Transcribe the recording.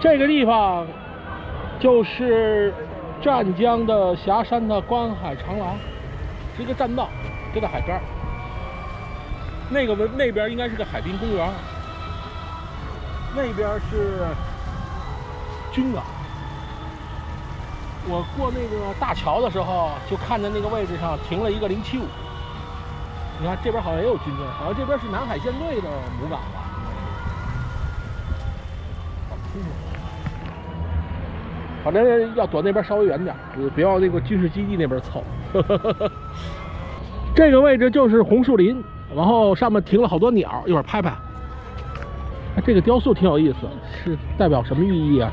这个地方就是湛江的霞山的观海长廊，是一个栈道，就在海边。那边应该是个海滨公园，那边是军港。我过那个大桥的时候，就看见那个位置上停了一个075。你看这边好像也有军队，好像这边是南海舰队的母港吧。反正要躲那边稍微远点，不要那个军事基地那边凑。这个位置就是红树林，然后上面停了好多鸟，一会儿拍拍。这个雕塑挺有意思，是代表什么寓意啊？